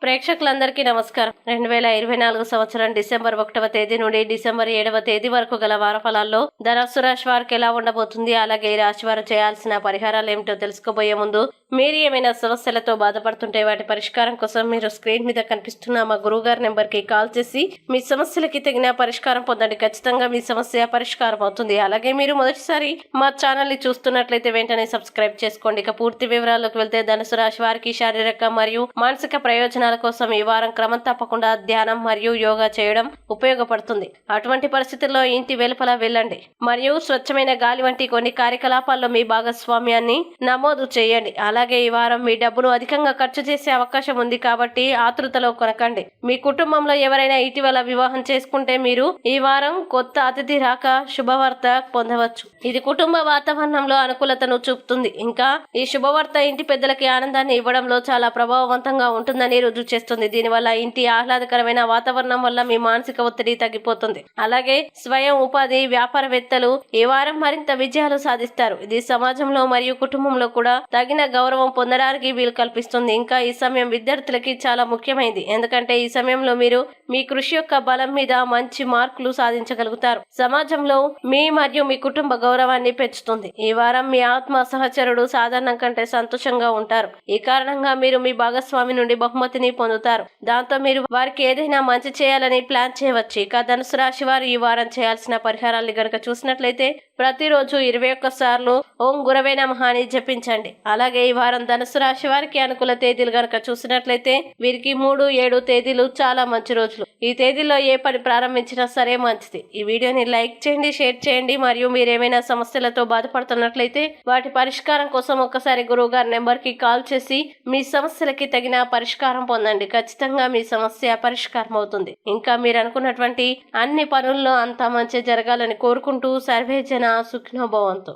ప్రేక్షకులందరికీ నమస్కారం. 2024 సంవత్సరం డిసెంబర్ 1వ తేదీ నుండి డిసెంబర్ 7వ తేదీ వరకు గల వార ఫలాల్లో ధనుస్సు రాశి వారికి ఎలా ఉండబోతుంది, అలాగే ఈ రాశి వారు చేయాల్సిన పరిహారాలు ఏమిటో తెలుసుకోబోయే ముందు మీరు ఏమైనా సమస్యలతో బాధపడుతుంటే వాటి పరిష్కారం కోసం మీరు స్క్రీన్ మీద కనిపిస్తున్న మా గురువుగారి నెంబర్ కి కాల్ చేసి మీ సమస్యలకి తగిన పరిష్కారం పొందండి. ఖచ్చితంగా మీ సమస్య పరిష్కారం అవుతుంది. అలాగే మీరు మొదటిసారి మా ఛానల్ ని చూస్తున్నట్లయితే వెంటనే సబ్స్క్రైబ్ చేసుకోండి. ఇక పూర్తి వివరాల్లోకి వెళ్తే ధనుసు రాశి వారికి శారీరక మరియు మానసిక ప్రయోజనాల కోసం ఈ వారం క్రమం తప్పకుండా ధ్యానం మరియు యోగా చేయడం ఉపయోగపడుతుంది. అటువంటి పరిస్థితుల్లో ఇంటి వెలుపల వెళ్ళండి మరియు స్వచ్ఛమైన గాలి వంటి కొన్ని కార్యకలాపాల్లో మీ భాగస్వామ్యాన్ని నమోదు చేయండి. అలాగే ఈ వారం మీ డబ్బును అధికంగా ఖర్చు చేసే అవకాశం ఉంది కాబట్టి ఆతృతలో కొనకండి. మీ కుటుంబంలో ఎవరైనా ఇటీవల వివాహం చేసుకుంటే మీరు ఈ వారం కొత్త అతిథి రాక శుభవార్త పొందవచ్చు. ఇది కుటుంబ వాతావరణంలో అనుకూలతను చూపుతుంది. ఇంకా ఈ శుభవార్త ఇంటి పెద్దలకి ఆనందాన్ని ఇవ్వడంలో చాలా ప్రభావవంతంగా ఉంటుందని రుజువు చేస్తుంది. దీనివల్ల ఇంటి ఆహ్లాదకరమైన వాతావరణం వల్ల మీ మానసిక ఒత్తిడి తగ్గిపోతుంది. అలాగే స్వయం ఉపాధి వ్యాపారవేత్తలు ఈ వారం మరింత విజయాలు సాధిస్తారు. ఇది సమాజంలో మరియు కుటుంబంలో కూడా తగిన గౌరవం పొందడానికి వీలు కల్పిస్తుంది. ఇంకా ఈ సమయం విద్యార్థులకి చాలా ముఖ్యమైనది, ఎందుకంటే ఈ సమయంలో మీరు మీ కృషి యొక్క బలం మీద మంచి మార్కులు సాధించగలుగుతారు. సమాజంలో మీ మరియు మీ కుటుంబ గౌరవాన్ని పెంచుతుంది. ఈ వారం మీ ఆత్మ సహచరుడు సాధారణం కంటే సంతోషంగా ఉంటారు. ఈ కారణంగా మీరు మీ భాగస్వామి నుండి బహుమతిని పొందుతారు. దాంతో మీరు వారికి ఏదైనా మంచి చేయాలని ప్లాన్ చేయవచ్చు. ఇక ధనుసు రాశి వారు ఈ వారం చేయాల్సిన పరిహారాన్ని గనక చూసినట్లయితే ప్రతిరోజు 21 సార్లు ఓం గురవే నమః అని జపించండి. అలాగే ఈ వారం ధనుసు రాశి వారికి అనుకూల తేదీలు గనక చూసినట్లయితే వీరికి 3, 7 తేదీలు చాలా మంచి రోజులు. ఈ తేదీలో ఏ పని ప్రారంభించినా సరే మంచిది. ఈ వీడియోని లైక్ చేయండి, షేర్ చేయండి మరియు మీరేమైనా సమస్యలతో బాధపడుతున్నట్లయితే వాటి పరిష్కారం కోసం ఒక్కసారి గురువు గారి నెంబర్ కి కాల్ చేసి మీ సమస్యలకి తగిన పరిష్కారం పొందండి. ఖచ్చితంగా మీ సమస్య పరిష్కారం అవుతుంది. ఇంకా మీరు అనుకున్నటువంటి అన్ని పనుల్లో అంతా మంచి జరగాలని కోరుకుంటూ సర్వే జన సుఖినో భవంతు.